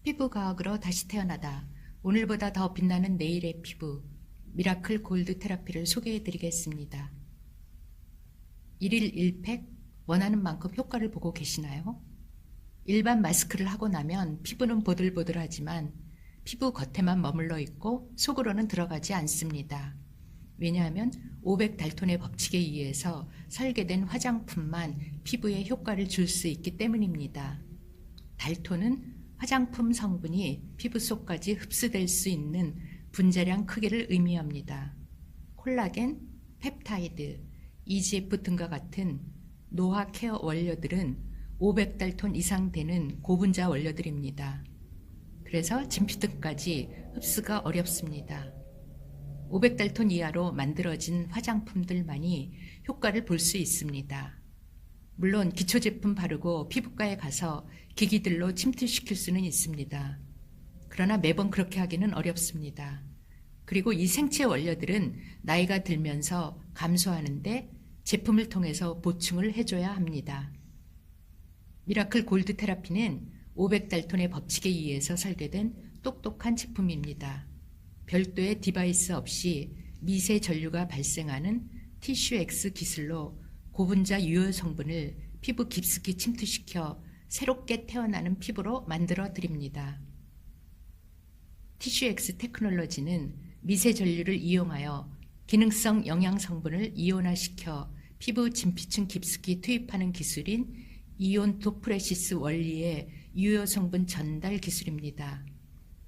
피부과학으로 다시 태어나다. 오늘보다 더 빛나는 내일의 피부. 미라클 골드 테라피를 소개해 드리겠습니다. 1일 1팩 원하는 만큼 효과를 보고 계시나요? 일반 마스크를 하고 나면 피부는 보들보들하지만 피부 겉에만 머물러 있고 속으로는 들어가지 않습니다. 왜냐하면 500달톤의 법칙에 의해서 설계된 화장품만 피부에 효과를 줄 수 있기 때문입니다. 달톤은 화장품 성분이 피부 속까지 흡수될 수 있는 분자량 크기를 의미합니다. 콜라겐, 펩타이드, EGF 등과 같은 노화 케어 원료들은 500달톤 이상 되는 고분자 원료들입니다. 그래서 진피등까지 흡수가 어렵습니다. 500달톤 이하로 만들어진 화장품들만이 효과를 볼 수 있습니다. 물론 기초 제품 바르고 피부과에 가서 기기들로 침투시킬 수는 있습니다. 그러나 매번 그렇게 하기는 어렵습니다. 그리고 이 생체 원료들은 나이가 들면서 감소하는데 제품을 통해서 보충을 해줘야 합니다. 미라클 골드 테라피는 500달톤의 법칙에 의해서 설계된 똑똑한 제품입니다. 별도의 디바이스 없이 미세 전류가 발생하는 티슈엑스 기술로 고분자 유효 성분을 피부 깊숙이 침투시켜 새롭게 태어나는 피부로 만들어 드립니다. 티슈엑스 테크놀로지는 미세 전류를 이용하여 기능성 영양 성분을 이온화시켜 피부 진피층 깊숙이 투입하는 기술인 이온 도프레시스 원리의 유효 성분 전달 기술입니다.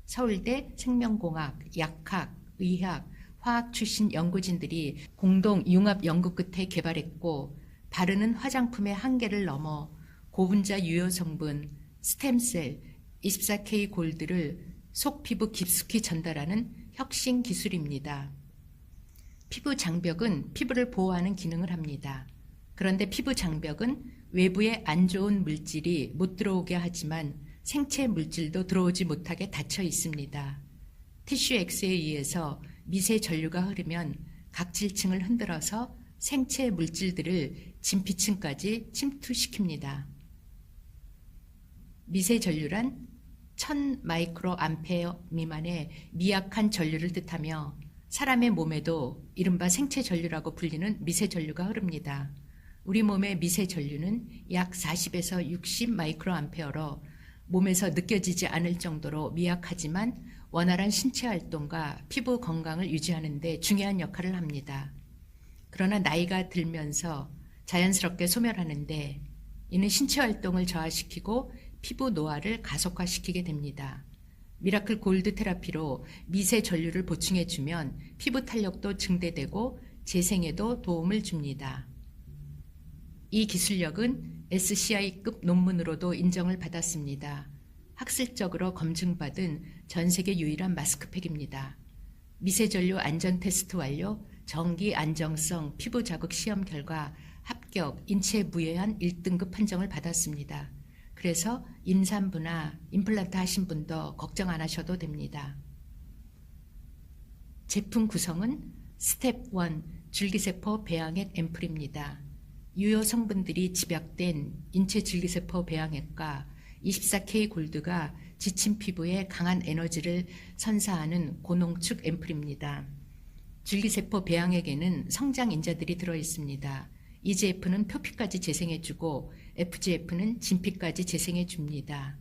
서울대 생명공학, 약학, 의학, 화학 출신 연구진들이 공동 융합 연구 끝에 개발했고 바르는 화장품의 한계를 넘어 고분자 유효 성분, 스템셀, 24K 골드를 속 피부 깊숙이 전달하는 혁신 기술입니다. 피부 장벽은 피부를 보호하는 기능을 합니다. 그런데 피부 장벽은 외부에 안 좋은 물질이 못 들어오게 하지만 생체 물질도 들어오지 못하게 닫혀 있습니다. 티슈 X에 의해서 미세 전류가 흐르면 각질층을 흔들어서 생체 물질들을 진피층까지 침투시킵니다. 미세 전류란 1000 마이크로 암페어 미만의 미약한 전류를 뜻하며 사람의 몸에도 이른바 생체 전류라고 불리는 미세 전류가 흐릅니다. 우리 몸의 미세 전류는 약 40에서 60 마이크로 암페어로 몸에서 느껴지지 않을 정도로 미약하지만 원활한 신체 활동과 피부 건강을 유지하는 데 중요한 역할을 합니다. 그러나 나이가 들면서 자연스럽게 소멸하는데 이는 신체 활동을 저하시키고 피부 노화를 가속화시키게 됩니다. 미라클 골드 테라피로 미세 전류를 보충해주면 피부 탄력도 증대되고 재생에도 도움을 줍니다. 이 기술력은 SCI급 논문으로도 인정을 받았습니다. 학술적으로 검증받은 전 세계 유일한 마스크팩입니다. 미세전류 안전 테스트 완료, 정기 안정성 피부 자극 시험 결과 합격, 인체 무해한 1등급 판정을 받았습니다. 그래서 임산부나 임플란트 하신 분도 걱정 안 하셔도 됩니다. 제품 구성은 스텝 1 줄기세포 배양액 앰플입니다. 유효 성분들이 집약된 인체 줄기세포 배양액과 24K 골드가 지친 피부에 강한 에너지를 선사하는 고농축 앰플입니다. 줄기세포 배양액에는 성장인자들이 들어있습니다. EGF는 표피까지 재생해주고 FGF는 진피까지 재생해줍니다.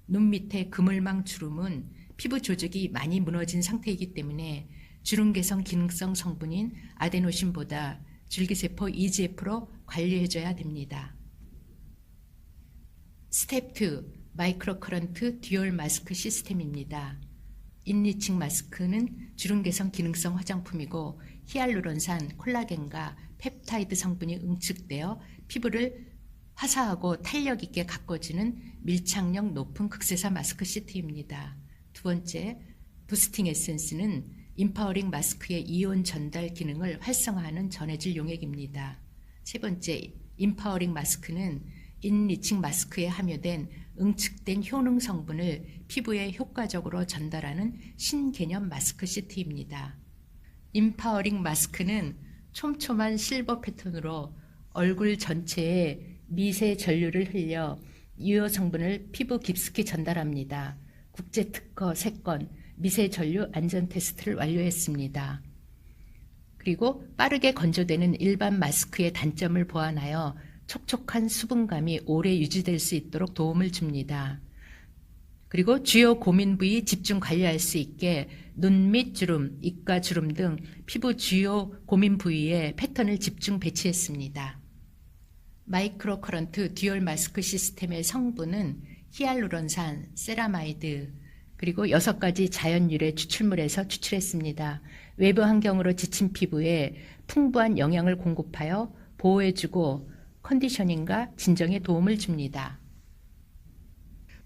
눈 밑에 그물망 주름은 피부 조직이 많이 무너진 상태이기 때문에 주름 개선 기능성 성분인 아데노신보다 줄기세포 EGF로 관리해줘야 됩니다. 스텝 2 마이크로 커런트 듀얼 마스크 시스템입니다. 인리칭 마스크는 주름 개선 기능성 화장품이고 히알루론산, 콜라겐과 펩타이드 성분이 응축되어 피부를 화사하고 탄력 있게 가꿔주는 밀착력 높은 극세사 마스크 시트입니다. 두 번째, 부스팅 에센스는 인파워링 마스크의 이온 전달 기능을 활성화하는 전해질 용액입니다. 세 번째, 인파워링 마스크는 인리칭 마스크에 함유된 응축된 효능 성분을 피부에 효과적으로 전달하는 신개념 마스크 시트입니다. 인파워링 마스크는 촘촘한 실버 패턴으로 얼굴 전체에 미세 전류를 흘려 유효 성분을 피부 깊숙이 전달합니다. 국제 특허 3건, 미세 전류 안전 테스트를 완료했습니다. 그리고 빠르게 건조되는 일반 마스크의 단점을 보완하여 촉촉한 수분감이 오래 유지될 수 있도록 도움을 줍니다. 그리고 주요 고민 부위 집중 관리할 수 있게 눈 및 주름, 입가 주름 등 피부 주요 고민 부위에 패턴을 집중 배치했습니다. 마이크로 커런트 듀얼 마스크 시스템의 성분은 히알루론산, 세라마이드, 그리고 6가지 자연 유래 추출물에서 추출했습니다. 외부 환경으로 지친 피부에 풍부한 영양을 공급하여 보호해주고 컨디셔닝과 진정에 도움을 줍니다.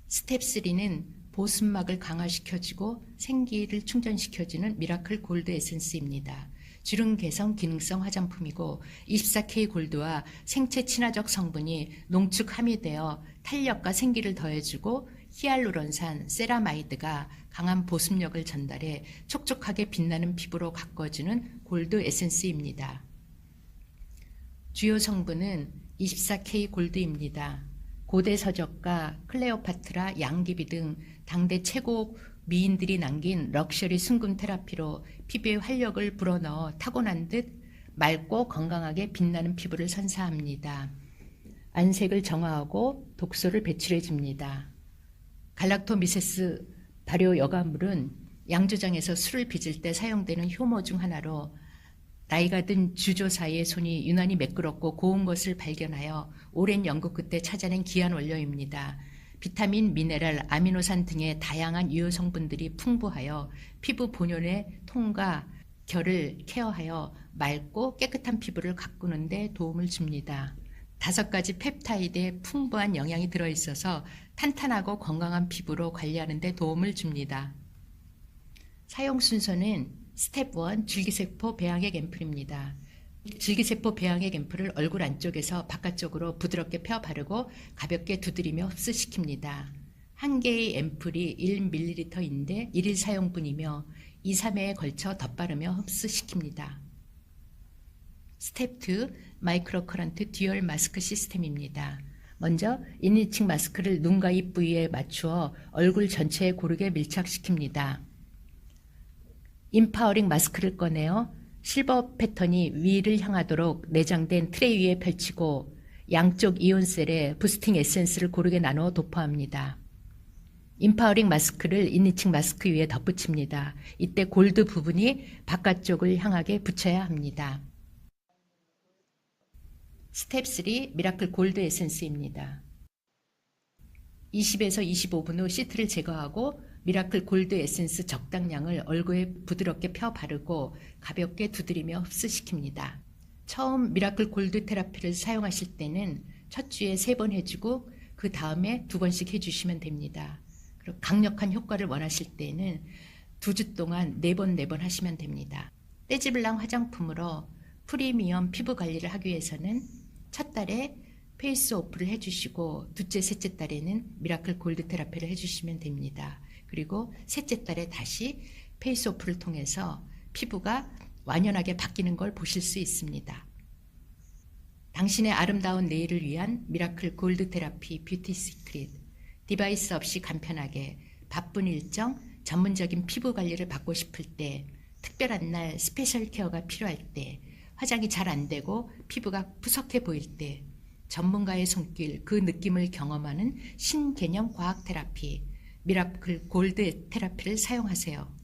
스텝 3는 보습막을 강화시켜주고 생기를 충전시켜주는 미라클 골드 에센스입니다. 주름 개선 기능성 화장품이고 24K 골드와 생체 친화적 성분이 농축 함유되어 탄력과 생기를 더해주고 히알루론산, 세라마이드가 강한 보습력을 전달해 촉촉하게 빛나는 피부로 가꿔주는 골드 에센스입니다. 주요 성분은 24K 골드입니다. 고대 서적가 클레오파트라, 양귀비 등 당대 최고 미인들이 남긴 럭셔리 순금 테라피로 피부에 활력을 불어넣어 타고난 듯 맑고 건강하게 빛나는 피부를 선사합니다. 안색을 정화하고 독소를 배출해 줍니다. 갈락토미세스 발효 여과물은 양조장에서 술을 빚을 때 사용되는 효모 중 하나로 나이가 든 주조사의 손이 유난히 매끄럽고 고운 것을 발견하여 오랜 연구 끝에 찾아낸 귀한 원료입니다. 비타민, 미네랄, 아미노산 등의 다양한 유효 성분들이 풍부하여 피부 본연의 톤과 결을 케어하여 맑고 깨끗한 피부를 가꾸는 데 도움을 줍니다. 5가지 펩타이드의 풍부한 영양이 들어있어서 탄탄하고 건강한 피부로 관리하는 데 도움을 줍니다. 사용 순서는 스텝 1 줄기세포 배양액 앰플입니다. 줄기세포 배양액 앰플을 얼굴 안쪽에서 바깥쪽으로 부드럽게 펴 바르고 가볍게 두드리며 흡수시킵니다. 한 개의 앰플이 1ml인데 1일 사용분이며 2, 3회에 걸쳐 덧바르며 흡수시킵니다. 스텝 2 마이크로 커런트 듀얼 마스크 시스템입니다. 먼저 인니칭 마스크를 눈과 입 부위에 맞추어 얼굴 전체에 고르게 밀착시킵니다. 인파워링 마스크를 꺼내어 실버 패턴이 위를 향하도록 내장된 트레이 위에 펼치고 양쪽 이온셀에 부스팅 에센스를 고르게 나누어 도포합니다. 인파워링 마스크를 인니칭 마스크 위에 덧붙입니다. 이때 골드 부분이 바깥쪽을 향하게 붙여야 합니다. 스텝 3 미라클 골드 에센스입니다. 20에서 25분 후 시트를 제거하고 미라클 골드 에센스 적당량을 얼굴에 부드럽게 펴 바르고 가볍게 두드리며 흡수시킵니다. 처음 미라클 골드 테라피를 사용하실 때는 첫 주에 3번 해주고 그 다음에 2번씩 해주시면 됩니다. 그리고 강력한 효과를 원하실 때는 2주 동안 4번 하시면 됩니다. 떼지블랑 화장품으로 프리미엄 피부 관리를 하기 위해서는 첫 달에 페이스 오프를 해주시고 둘째, 셋째 달에는 미라클 골드 테라피를 해주시면 됩니다. 그리고 셋째 달에 다시 페이스 오프를 통해서 피부가 완연하게 바뀌는 걸 보실 수 있습니다. 당신의 아름다운 내일을 위한 미라클 골드 테라피 뷰티 시크릿. 디바이스 없이 간편하게 바쁜 일정, 전문적인 피부 관리를 받고 싶을 때, 특별한 날 스페셜 케어가 필요할 때, 화장이 잘 안 되고 피부가 푸석해 보일 때, 전문가의 손길, 그 느낌을 경험하는 신개념 과학 테라피, 미라클 골드 테라피를 사용하세요.